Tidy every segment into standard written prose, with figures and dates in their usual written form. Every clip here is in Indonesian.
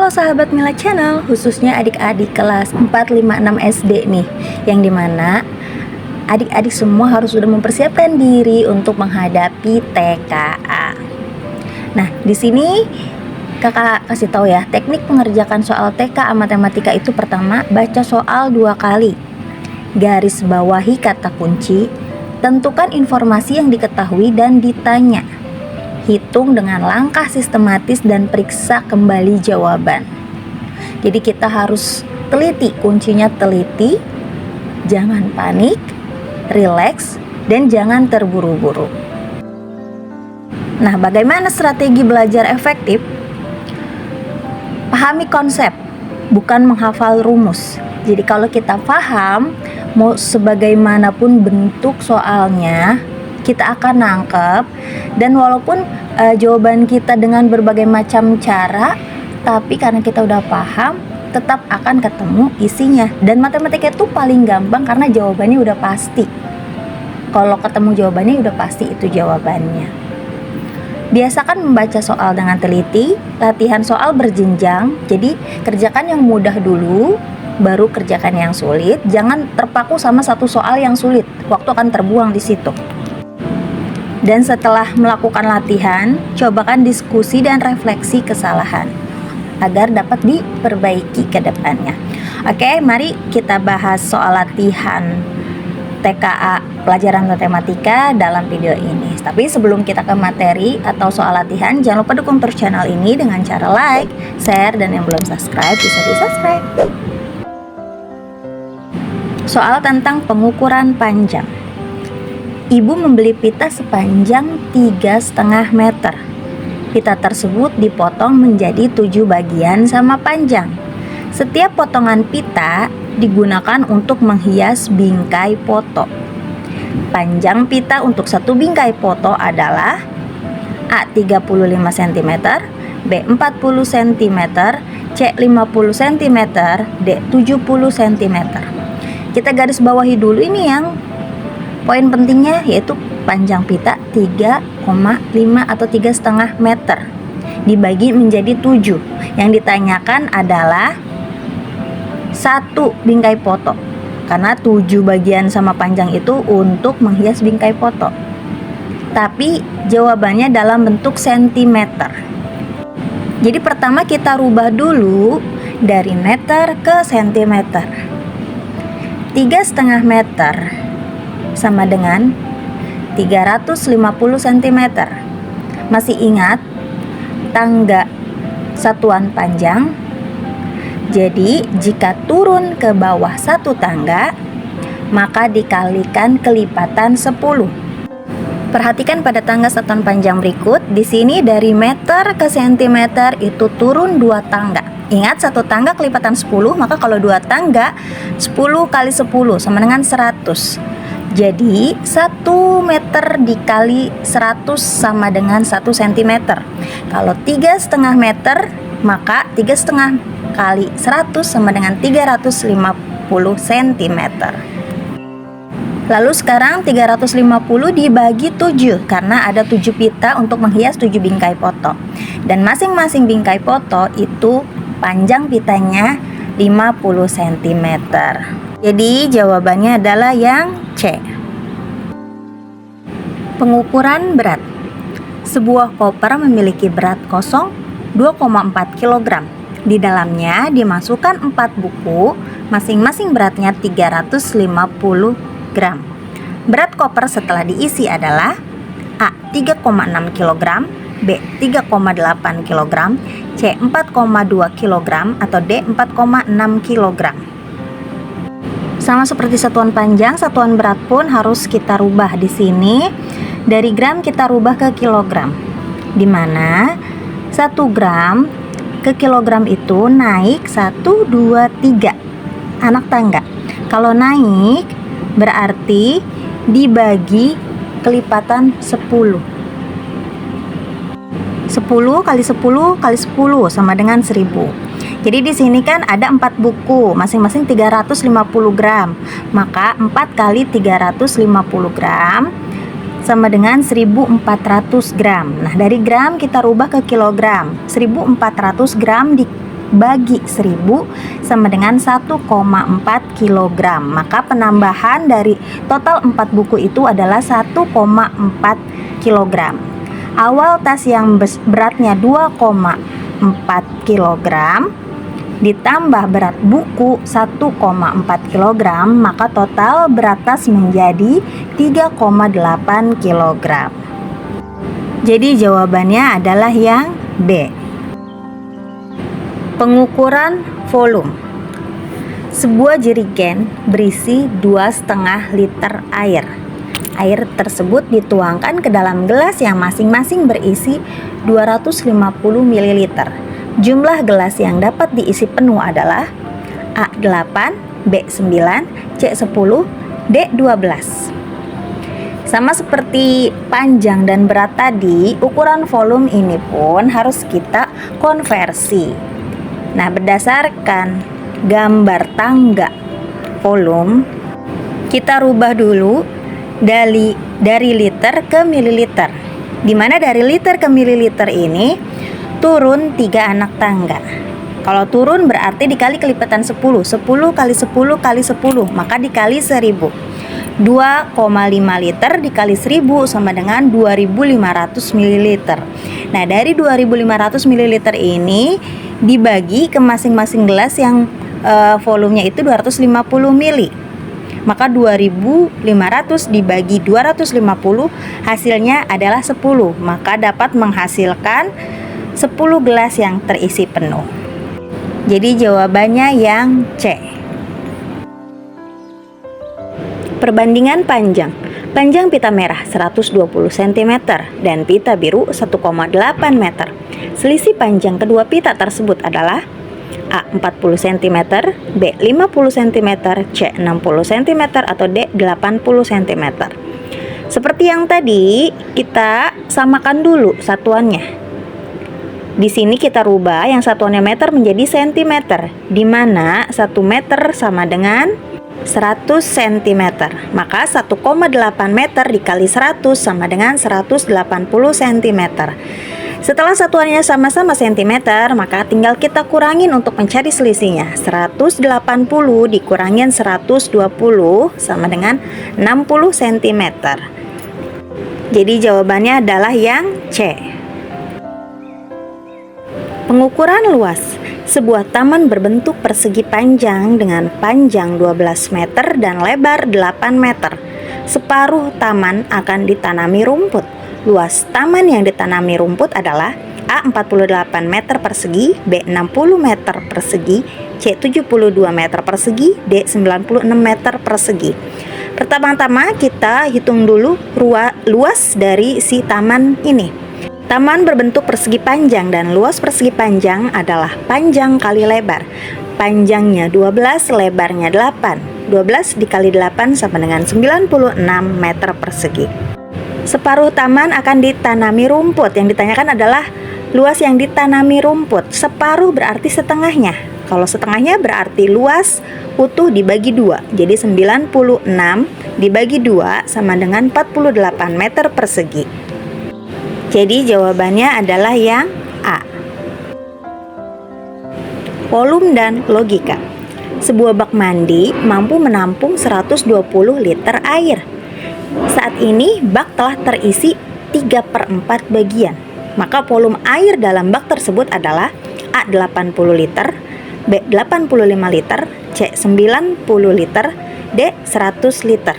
Halo sahabat Mila Channel, khususnya adik-adik kelas 4, 5, 6 SD nih, yang dimana adik-adik semua harus sudah mempersiapkan diri untuk menghadapi TKA. Nah, di sini kakak kasih tahu ya, teknik mengerjakan soal TKA matematika itu pertama, baca soal 2 kali, garis bawahi kata kunci, tentukan informasi yang diketahui dan ditanya. Hitung dengan langkah sistematis dan periksa kembali jawaban. Jadi kita harus teliti, kuncinya teliti, jangan panik, rileks, dan jangan terburu-buru. Nah, bagaimana strategi belajar efektif? Pahami konsep, bukan menghafal rumus. Jadi kalau kita paham, mau sebagaimanapun bentuk soalnya, kita akan nangkep, dan walaupun jawaban kita dengan berbagai macam cara, tapi karena kita udah paham, tetap akan ketemu isinya. Dan matematika itu paling gampang karena jawabannya udah pasti. Kalau ketemu jawabannya udah pasti itu jawabannya. Biasakan membaca soal dengan teliti, latihan soal berjenjang. Jadi kerjakan yang mudah dulu, baru kerjakan yang sulit. Jangan terpaku sama satu soal yang sulit, waktu akan terbuang di situ. Dan setelah melakukan latihan, cobakan diskusi dan refleksi kesalahan agar dapat diperbaiki ke depannya. Oke, mari kita bahas soal latihan TKA pelajaran matematika dalam video ini. Tapi sebelum kita ke materi atau soal latihan, jangan lupa dukung terus channel ini dengan cara like, share, dan yang belum subscribe bisa di-subscribe. Soal tentang pengukuran panjang. Ibu membeli pita sepanjang 3,5 meter. Pita tersebut dipotong menjadi 7 bagian sama panjang. Setiap potongan pita digunakan untuk menghias bingkai foto. Panjang pita untuk satu bingkai foto adalah A 35 cm, B 40 cm, C 50 cm, D 70 cm. Kita garis bawahi dulu ini yang poin pentingnya, yaitu panjang pita 3,5 atau 3,5 meter dibagi menjadi 7. Yang ditanyakan adalah satu bingkai foto, karena 7 bagian sama panjang itu untuk menghias bingkai foto. Tapi jawabannya dalam bentuk sentimeter. Jadi pertama kita rubah dulu dari meter ke sentimeter. 3,5 meter sama dengan 350 cm. Masih ingat tangga satuan panjang? Jadi jika turun ke bawah satu tangga, maka dikalikan kelipatan 10. Perhatikan pada tangga satuan panjang berikut. Di sini dari meter ke sentimeter itu turun 2 tangga. Ingat, satu tangga kelipatan 10, maka kalau 2 tangga 10 kali 10 sama dengan 100. Jadi 1 meter dikali 100 sama dengan 1 cm. Kalau 3,5 meter, maka 3,5 kali 100 sama dengan 350 cm. Lalu sekarang 350 dibagi 7, karena ada 7 pita untuk menghias 7 bingkai foto. Dan masing-masing bingkai foto itu panjang pitanya 50 cm. Jadi jawabannya adalah yang C. Pengukuran berat. Sebuah koper memiliki berat kosong 2,4 kg. Di dalamnya dimasukkan 4 buku, masing-masing beratnya 350 gram. Berat koper setelah diisi adalah A 3,6 kg, B 3,8 kg, C 4,2 kg, atau D 4,6 kg. Sama seperti satuan panjang, satuan berat pun harus kita rubah di sini. Dari gram kita rubah ke kilogram. Di mana 1 gram ke kilogram itu naik 1, 2, 3 anak tangga. Kalau naik berarti dibagi kelipatan 10. 10 kali 10 kali 10 sama dengan 1000. Jadi di sini kan ada 4 buku, masing-masing 350 gram. Maka 4 kali 350 gram sama dengan 1400 gram. Nah, dari gram kita rubah ke kilogram. 1400 gram bagi 1000 sama dengan 1,4 kg. Maka penambahan dari total 4 buku itu adalah 1,4 kg. Awal tas yang beratnya 2,4 kg ditambah berat buku 1,4 kg, maka total berat tas menjadi 3,8 kg. Jadi jawabannya adalah yang B. Pengukuran volume. Sebuah jerigen berisi 2,5 liter air. Air tersebut dituangkan ke dalam gelas yang masing-masing berisi 250 ml. Jumlah gelas yang dapat diisi penuh adalah A8, B9, C10, D12. Sama seperti panjang dan berat tadi, ukuran volume ini pun harus kita konversi. Nah, berdasarkan gambar tangga volume, kita rubah dulu dari liter ke mililiter. Dimana dari liter ke mililiter ini turun 3 anak tangga. Kalau turun berarti dikali kelipatan 10 kali 10 kali 10, maka dikali 1000. 2,5 liter dikali 1000 sama dengan 2500 ml. Nah, dari 2500 ml ini dibagi ke masing-masing gelas yang volumenya itu 250 ml. Maka 2500 dibagi 250 hasilnya adalah 10. Maka dapat menghasilkan 10 gelas yang terisi penuh. Jadi jawabannya yang C. Perbandingan panjang. Panjang pita merah 120 cm dan pita biru 1,8 meter. Selisih panjang kedua pita tersebut adalah A 40 cm, B 50 cm, C 60 cm, atau D 80 cm. Seperti yang tadi, kita samakan dulu satuannya. Di sini kita rubah yang satuannya meter menjadi sentimeter, di mana 1 meter sama dengan 100 cm. Maka 1,8 meter dikali 100 sama dengan 180 cm. Setelah satuannya sama-sama cm, maka tinggal kita kurangin untuk mencari selisihnya. 180 dikurangin 120 sama dengan 60 cm. Jadi jawabannya adalah yang C. Pengukuran luas. Sebuah taman berbentuk persegi panjang dengan panjang 12 meter dan lebar 8 meter. Separuh taman akan ditanami rumput. Luas taman yang ditanami rumput adalah A 48 meter persegi, B 60 meter persegi, C 72 meter persegi, D 96 meter persegi. Pertama-tama kita hitung dulu luas dari si taman ini. Taman berbentuk persegi panjang dan luas persegi panjang adalah panjang kali lebar. Panjangnya 12, lebarnya 8. 12 dikali 8 sama dengan 96 meter persegi. Separuh taman akan ditanami rumput. Yang ditanyakan adalah luas yang ditanami rumput. Separuh berarti setengahnya. Kalau setengahnya berarti luas utuh dibagi 2. Jadi 96 dibagi 2 sama dengan 48 meter persegi. Jadi jawabannya adalah yang A. Volume dan logika. Sebuah bak mandi mampu menampung 120 liter air. Saat ini bak telah terisi 3/4 bagian. Maka volume air dalam bak tersebut adalah A 80 liter, B 85 liter, C 90 liter, D 100 liter.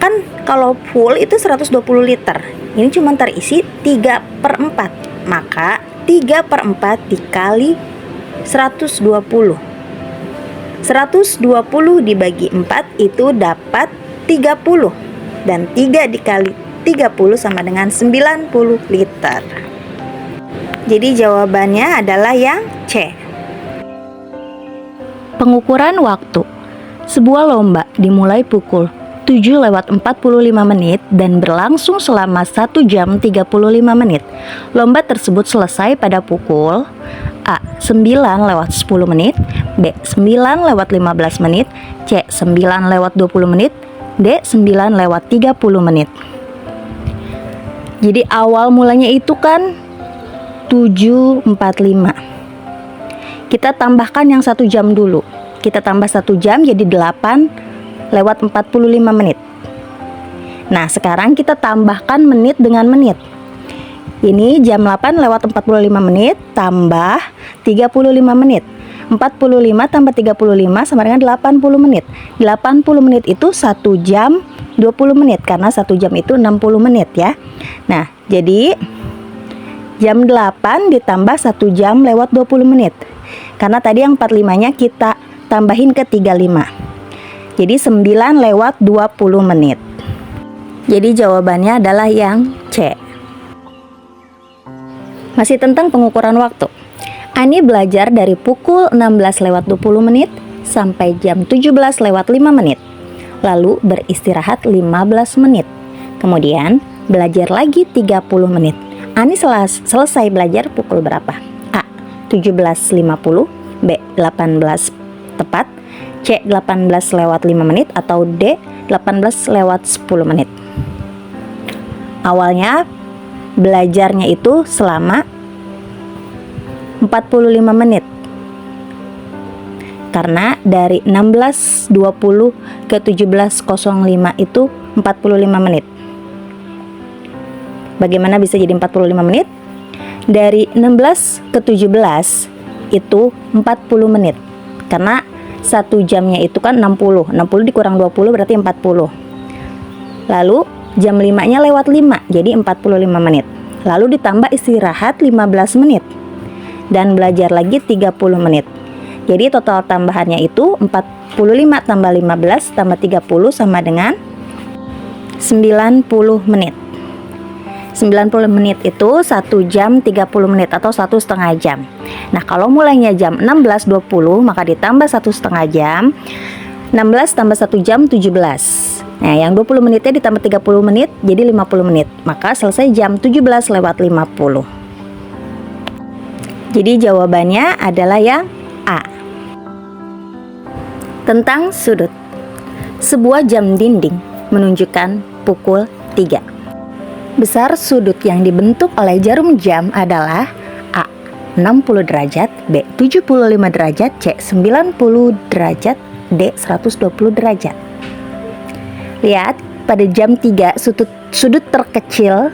Kan kalau full itu 120 liter. Ini cuma terisi 3/4. Maka 3/4 dikali 120. 120 dibagi 4 itu dapat 30. Dan 3 dikali 30 sama dengan 90 liter. Jadi jawabannya adalah yang C. Pengukuran waktu. Sebuah lomba dimulai pukul 7:45 menit dan berlangsung selama 1 jam 35 menit. Lomba tersebut selesai pada pukul A 9:10 menit, B 9:15 menit, C 9:20 menit, D 9:30 menit. Jadi awal mulanya itu kan 7.45. kita tambahkan yang 1 jam dulu. Kita tambah 1 jam jadi 8 lewat 45 menit. Nah, sekarang kita tambahkan menit dengan menit. Ini jam 8 lewat 45 menit tambah 35 menit. 45 tambah 35 sama dengan 80 menit. 80 menit itu 1 jam 20 menit karena 1 jam itu 60 menit ya. Nah, jadi jam 8 ditambah 1 jam lewat 20 menit. Karena tadi yang 45-nya kita tambahin ke 35. Jadi 9 lewat 20 menit. Jadi jawabannya adalah yang C. Masih tentang pengukuran waktu. Ani belajar dari pukul 16 lewat 20 menit sampai jam 17 lewat 5 menit. Lalu beristirahat 15 menit. Kemudian belajar lagi 30 menit. Ani selesai belajar pukul berapa? A. 17.50, B. 18 tepat, C. 18 lewat 5 menit, atau D. 18 lewat 10 menit. Awalnya belajarnya itu selama 45 menit. Karena dari 16.20 ke 17.05 itu 45 menit. Bagaimana bisa jadi 45 menit? Dari 16 ke 17 itu 40 menit. Karena 1 jamnya itu kan 60. 60 dikurang 20 berarti 40. Lalu jam 5-nya lewat 5, jadi 45 menit. Lalu ditambah istirahat 15 menit. Dan belajar lagi 30 menit. Jadi total tambahannya itu 45 tambah 15 tambah 30 sama dengan 90 menit. 90 menit itu 1 jam 30 menit atau 1,5 jam. Nah, kalau mulainya jam 16.20 maka ditambah 1,5 jam. 16 tambah 1 jam 17. Nah, yang 20 menitnya ditambah 30 menit jadi 50 menit. Maka selesai jam 17 lewat 50. Jadi jawabannya adalah yang A. Tentang sudut. Sebuah jam dinding menunjukkan pukul 3. Besar sudut yang dibentuk oleh jarum jam adalah A. 60 derajat, B. 75 derajat, C. 90 derajat, D. 120 derajat. Lihat, pada jam 3 sudut terkecil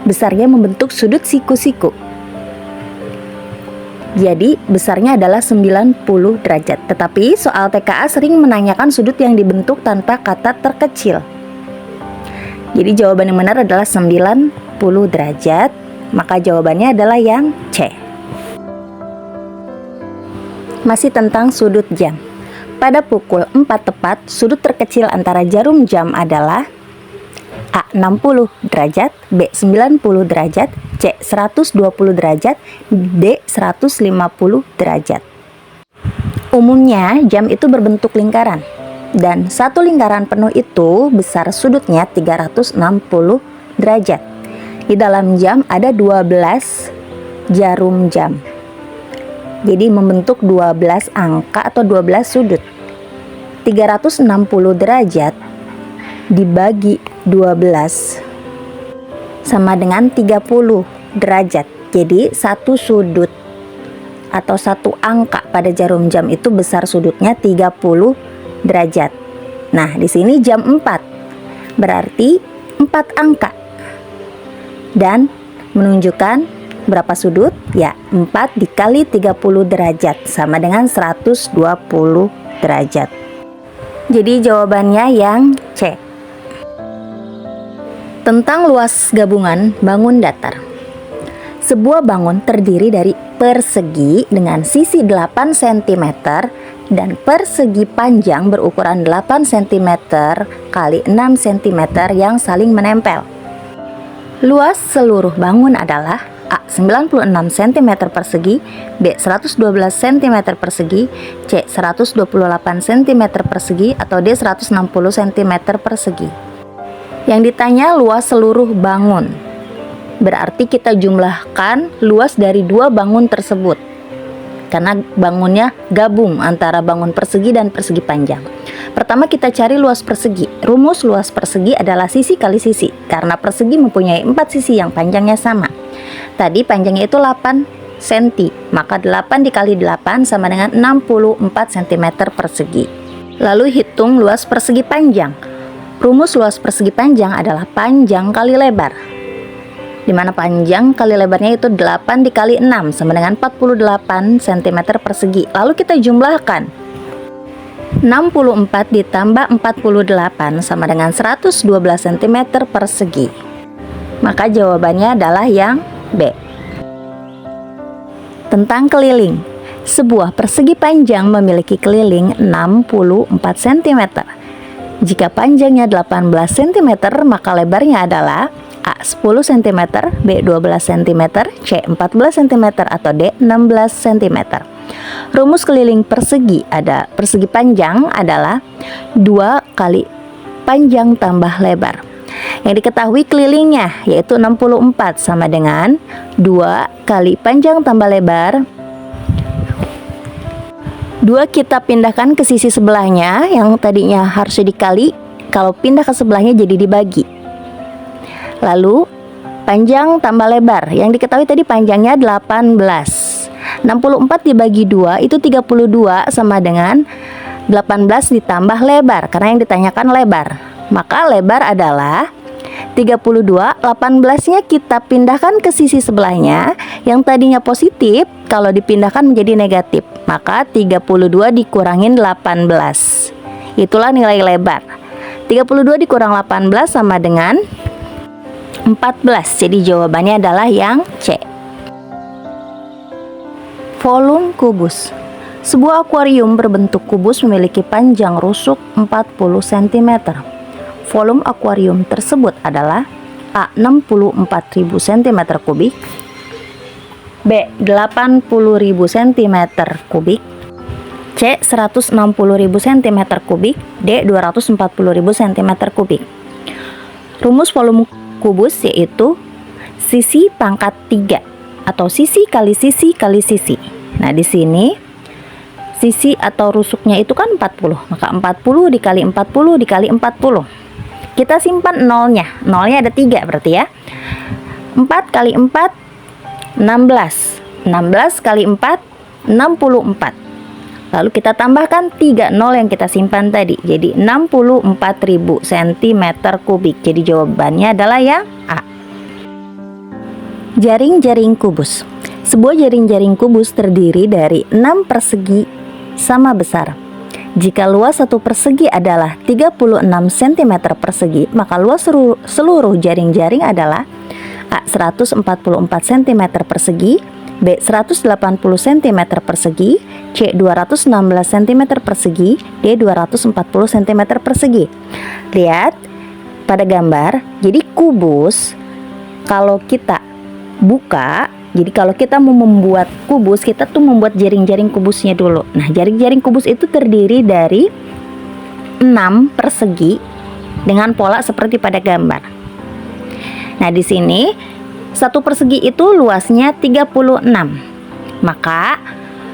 besarnya membentuk sudut siku-siku. Jadi besarnya adalah 90 derajat. Tetapi soal TKA sering menanyakan sudut yang dibentuk tanpa kata terkecil. Jadi jawaban yang benar adalah 90 derajat. Maka jawabannya adalah yang C. Masih tentang sudut jam. Pada pukul 4 tepat, sudut terkecil antara jarum jam adalah A. 60 derajat, B. 90 derajat, C. 120 derajat, D. 150 derajat. Umumnya jam itu berbentuk lingkaran, dan satu lingkaran penuh itu besar sudutnya 360 derajat. Di dalam jam ada 12 jarum jam. Jadi membentuk 12 angka atau 12 sudut. 360 derajat dibagi 12 sama dengan 30 derajat. Jadi satu sudut atau satu angka pada jarum jam itu besar sudutnya 30 derajat. Nah, di sini jam 4. Berarti 4 angka. Dan menunjukkan berapa sudut? Ya, 4 dikali 30 derajat sama dengan 120 derajat. Jadi jawabannya yang C. Tentang luas gabungan bangun datar. Sebuah bangun terdiri dari persegi dengan sisi 8 cm dan persegi panjang berukuran 8 cm kali 6 cm yang saling menempel. Luas seluruh bangun adalah A. 96 cm persegi, B. 112 cm persegi, C. 128 cm persegi, atau D. 160 cm persegi. Yang ditanya luas seluruh bangun. Berarti kita jumlahkan luas dari dua bangun tersebut. Karena bangunnya gabung antara bangun persegi dan persegi panjang. Pertama kita cari luas persegi. Rumus luas persegi adalah sisi kali sisi. Karena persegi mempunyai 4 sisi yang panjangnya sama. Tadi panjangnya itu 8 cm, maka 8 dikali 8 sama dengan 64 cm persegi. Lalu hitung luas persegi panjang. Rumus luas persegi panjang adalah panjang kali lebar, di mana panjang kali lebarnya itu 8 dikali 6 sama dengan 48 cm persegi. Lalu kita jumlahkan, 64 ditambah 48 sama dengan 112 cm persegi. Maka jawabannya adalah yang B. Tentang keliling. Sebuah persegi panjang memiliki keliling 64 cm. Jika panjangnya 18 cm, maka lebarnya adalah A 10 cm, B 12 cm, C 14 cm, atau D 16 cm. Rumus keliling persegi panjang adalah 2 kali panjang tambah lebar. Yang diketahui kelilingnya yaitu 64 sama dengan 2 kali panjang tambah lebar. 2 kita pindahkan ke sisi sebelahnya, yang tadinya harusnya dikali, kalau pindah ke sebelahnya jadi dibagi. Lalu panjang tambah lebar, yang diketahui tadi panjangnya 18. 64 dibagi 2 itu 32 sama dengan 18 ditambah lebar, karena yang ditanyakan lebar. Maka lebar adalah 32, 18-nya kita pindahkan ke sisi sebelahnya, yang tadinya positif kalau dipindahkan menjadi negatif, maka 32 dikurangin 18. Itulah nilai lebar. 32 dikurang 18 sama dengan 14. Jadi jawabannya adalah yang C. Volume kubus. Sebuah akuarium berbentuk kubus memiliki panjang rusuk 40 cm. Volume akuarium tersebut adalah A 64.000 cm3, B 80.000 cm3, C 160.000 cm3, D 240.000 cm3. Rumus volume kubus yaitu sisi pangkat 3 atau sisi kali sisi kali sisi. Nah, di sini sisi atau rusuknya itu kan 40, maka 40 dikali 40 dikali 40. Kita simpan nolnya ada 3 berarti ya. 4 kali 4 16, 16 kali 4 64. Lalu kita tambahkan 3 nol yang kita simpan tadi, jadi 64.000 cm3. Jadi jawabannya adalah yang A. Jaring-jaring kubus. Sebuah jaring-jaring kubus terdiri dari 6 persegi sama besar. Jika luas satu persegi adalah 36 cm persegi, maka luas seluruh jaring-jaring adalah A 144 cm persegi, B 180 cm persegi, C 216 cm persegi, D 240 cm persegi. Lihat pada gambar, jadi kubus kalau kita buka, jadi kalau kita mau membuat kubus, kita tuh membuat jaring-jaring kubusnya dulu. Nah, jaring-jaring kubus itu terdiri dari 6 persegi dengan pola seperti pada gambar. Nah, di sini satu persegi itu luasnya 36. Maka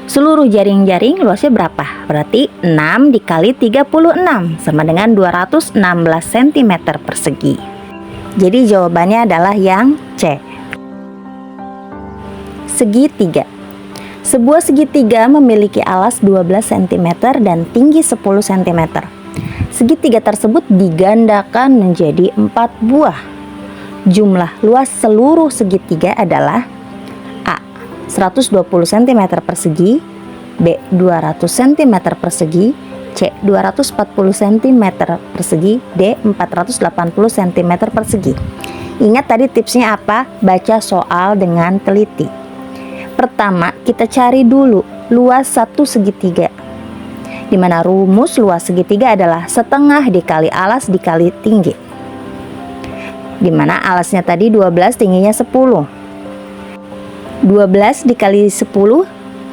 seluruh jaring-jaring luasnya berapa? Berarti 6 dikali 36 sama dengan 216 cm persegi. Jadi jawabannya adalah yang C. Segitiga. Sebuah segitiga memiliki alas 12 cm dan tinggi 10 cm. Segitiga tersebut digandakan menjadi 4 buah. Jumlah luas seluruh segitiga adalah A 120 cm persegi, B 200 cm persegi, C 240 cm persegi, D 480 cm persegi. Ingat tadi tipsnya apa? Baca soal dengan teliti. Pertama, kita cari dulu luas satu segitiga, di mana rumus luas segitiga adalah setengah dikali alas dikali tinggi, di mana alasnya tadi 12, tingginya 10. 12 dikali 10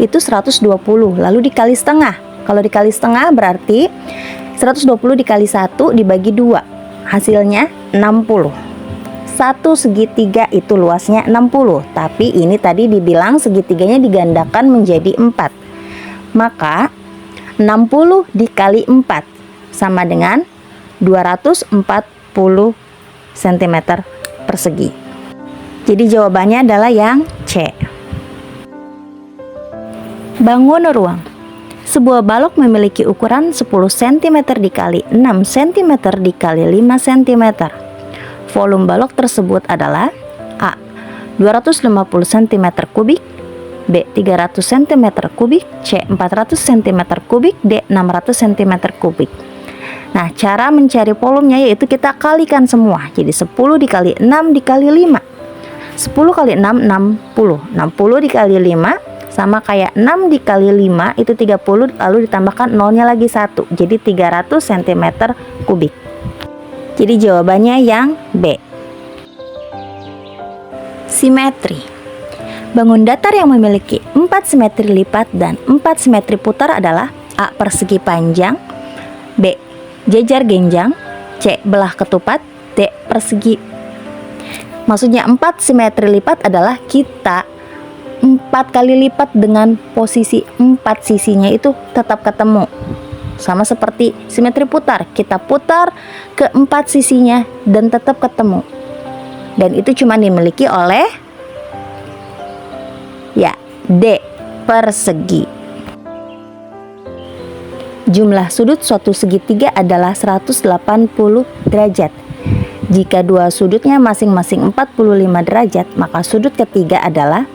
itu 120, lalu dikali setengah. Kalau dikali setengah berarti 120 dikali 1 dibagi 2, hasilnya 60. Satu segitiga itu luasnya 60, tapi ini tadi dibilang segitiganya digandakan menjadi 4. Maka 60 dikali 4 sama dengan 240 cm persegi. Jadi jawabannya adalah yang C. Bangun ruang. Sebuah balok memiliki ukuran 10 cm dikali 6 cm dikali 5 cm. Volume balok tersebut adalah A. 250 cm kubik, B. 300 cm kubik, C. 400 cm kubik, D. 600 cm kubik. Nah, cara mencari volumenya yaitu kita kalikan semua. Jadi 10 dikali 6 dikali 5. 10 kali 6, 60. 60 dikali 5 sama kayak 6 dikali 5 itu 30, lalu ditambahkan nolnya lagi 1. Jadi 300 cm kubik. Jadi jawabannya yang B. Simetri. Bangun datar yang memiliki 4 simetri lipat dan 4 simetri putar adalah A. Persegi panjang, B. Jejar genjang, C. Belah ketupat, D. Persegi. Maksudnya 4 simetri lipat adalah kita 4 kali lipat dengan posisi 4 sisinya itu tetap ketemu. Sama seperti simetri putar, kita putar ke 4 sisinya dan tetap ketemu. Dan itu cuma dimiliki oleh ya D. Persegi. Jumlah sudut suatu segitiga adalah 180 derajat. Jika dua sudutnya masing-masing 45 derajat, maka sudut ketiga adalah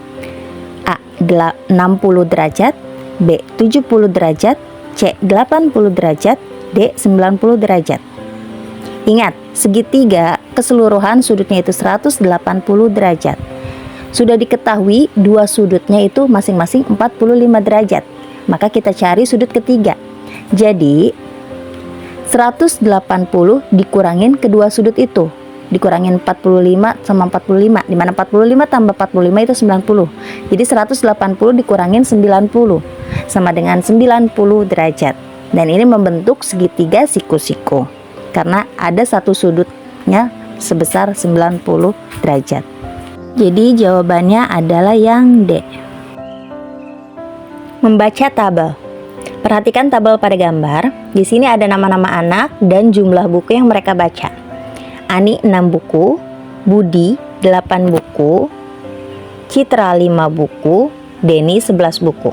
A. 60 derajat, B. 70 derajat, C. 80 derajat, D. 90 derajat. Ingat, segitiga keseluruhan sudutnya itu 180 derajat. Sudah diketahui dua sudutnya itu masing-masing 45 derajat. Maka kita cari sudut ketiga. Jadi 180 dikurangin kedua sudut itu, dikurangin 45 sama 45, dimana 45 tambah 45 itu 90. Jadi 180 dikurangin 90 sama dengan 90 derajat. Dan ini membentuk segitiga siku-siku karena ada satu sudutnya sebesar 90 derajat. Jadi jawabannya adalah yang D. Membaca tabel. Perhatikan tabel pada gambar. Di sini ada nama-nama anak dan jumlah buku yang mereka baca. Ani 6 buku, Budi 8 buku, Citra 5 buku, Denny 11 buku.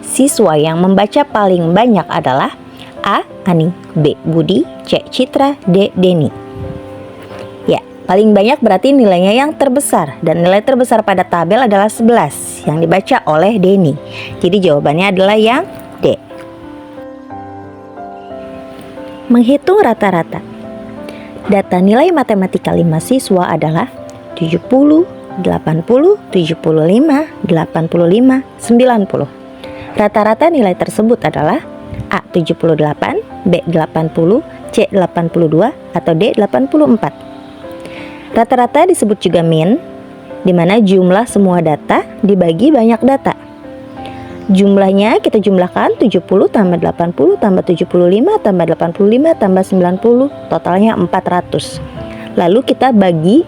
Siswa yang membaca paling banyak adalah A. Ani, B. Budi, C. Citra, D. Denny. Ya, paling banyak berarti nilainya yang terbesar, dan nilai terbesar pada tabel adalah 11 yang dibaca oleh Denny. Jadi jawabannya adalah yang D. Menghitung rata-rata. Data nilai matematika 5 siswa adalah 70, 80, 75, 85, 90. Rata-rata nilai tersebut adalah A. 78, B. 80, C. 82, atau D. 84. Rata-rata disebut juga min, di mana jumlah semua data dibagi banyak data. Jumlahnya kita jumlahkan 70 tambah 80 tambah 75 tambah 85 tambah 90, totalnya 400. Lalu kita bagi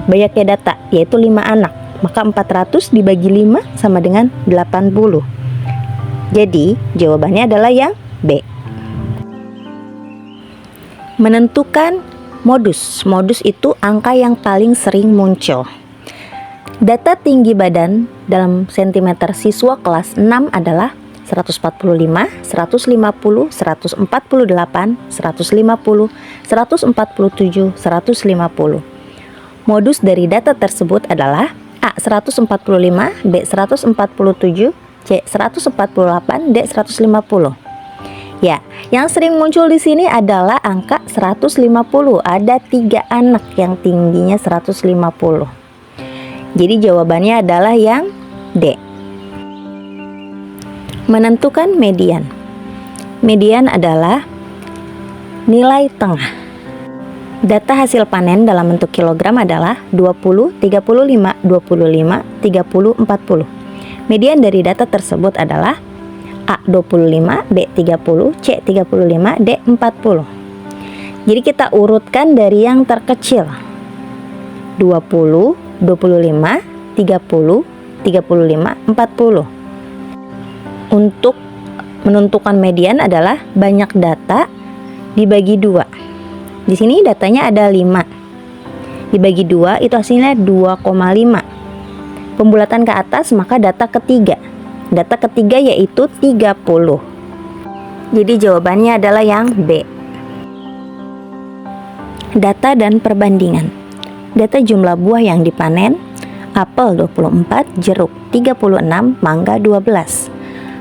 banyaknya data, yaitu 5 anak. Maka 400 dibagi 5 sama dengan 80. Jadi jawabannya adalah yang B. Menentukan modus. Modus itu angka yang paling sering muncul. Data tinggi badan dalam sentimeter siswa kelas 6 adalah 145, 150, 148, 150, 147, 150. Modus dari data tersebut adalah A. 145, B. 147, C. 148, D. 150. Ya, yang sering muncul di sini adalah angka 150. Ada 3 anak yang tingginya 150. Jadi jawabannya adalah yang D. Menentukan median. Median adalah nilai tengah. Data hasil panen dalam bentuk kilogram adalah 20, 35, 25, 30, 40. Median dari data tersebut adalah A. 25, B. 30, C. 35, D. 40. Jadi kita urutkan dari yang terkecil. 20, 25, 30, 35, 40. Untuk menentukan median adalah banyak data dibagi 2. Di sini datanya ada 5. Dibagi 2 itu hasilnya 2,5. Pembulatan ke atas maka data ketiga. Data ketiga yaitu 30. Jadi jawabannya adalah yang B. Data dan perbandingan. Data jumlah buah yang dipanen: apel 24, jeruk 36, mangga 12.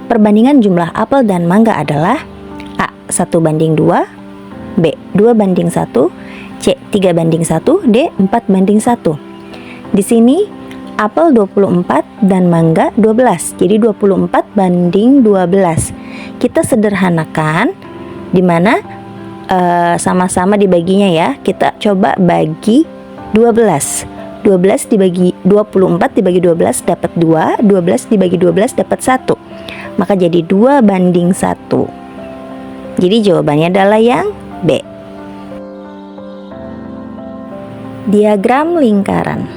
Perbandingan jumlah apel dan mangga adalah A. 1:2, B. 2:1, C. 3:1, D. 4:1. Di sini apel 24 dan mangga 12. Jadi 24:12. Kita sederhanakan di mana sama-sama dibaginya ya. Kita coba bagi 12. 12 dibagi 24 dibagi 12 dapat 2, 12 dibagi 12 dapat 1. Maka jadi 2:1. Jadi jawabannya adalah yang B. Diagram lingkaran.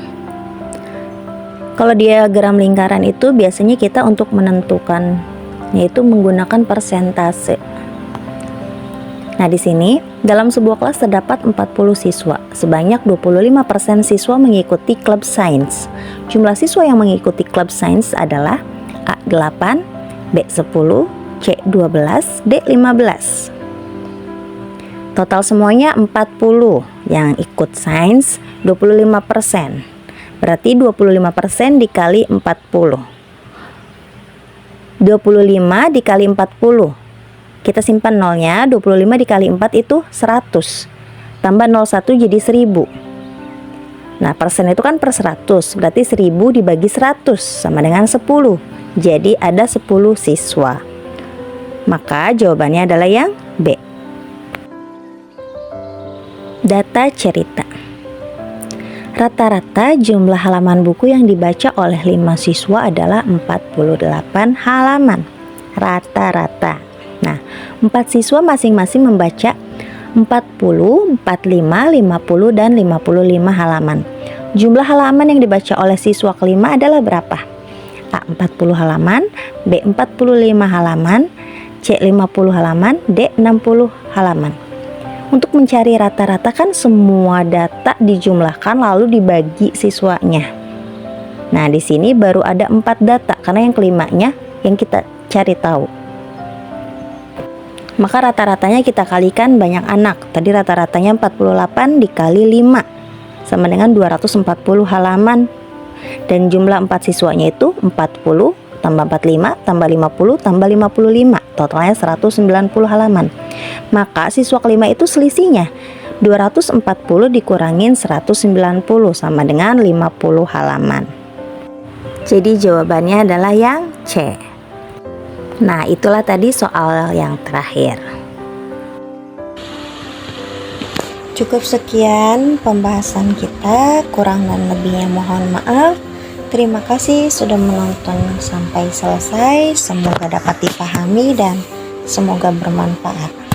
Kalau diagram lingkaran itu biasanya kita untuk menentukan yaitu menggunakan persentase. Nah, di sini dalam sebuah kelas terdapat 40 siswa. Sebanyak 25% siswa mengikuti klub sains. Jumlah siswa yang mengikuti klub sains adalah A. 8, B. 10, C. 12, D. 15. Total semuanya 40 yang ikut sains, 25%. Berarti 25% dikali 40. 25 dikali 40. Kita simpan nolnya, 25 dikali 4 itu 100. Tambah 01 jadi 1000. Nah, persen itu kan per 100, berarti 1000 dibagi 100 sama dengan 10. Jadi ada 10 siswa. Maka jawabannya adalah yang B. Data cerita. Rata-rata jumlah halaman buku yang dibaca oleh 5 siswa adalah 48 halaman. Rata-rata. Nah, 4 siswa masing-masing membaca 40, 45, 50, dan 55 halaman. Jumlah halaman yang dibaca oleh siswa kelima adalah berapa? A. 40 halaman, B. 45 halaman, C. 50 halaman, D. 60 halaman. Untuk mencari rata-rata kan semua data dijumlahkan lalu dibagi siswanya. Nah, di sini baru ada 4 data karena yang kelimanya yang kita cari tahu. Maka rata-ratanya kita kalikan banyak anak. Tadi rata-ratanya 48 dikali 5 sama dengan 240 halaman. Dan jumlah 4 siswanya itu 40 tambah 45 tambah 50 tambah 55. Totalnya 190 halaman. Maka siswa kelima itu selisihnya 240 dikurangin 190 sama dengan 50 halaman. Jadi jawabannya adalah yang C. Nah, itulah tadi soal yang terakhir. Cukup sekian pembahasan kita, kurang dan lebihnya mohon maaf. Terima kasih sudah menonton sampai selesai. Semoga dapat dipahami dan semoga bermanfaat.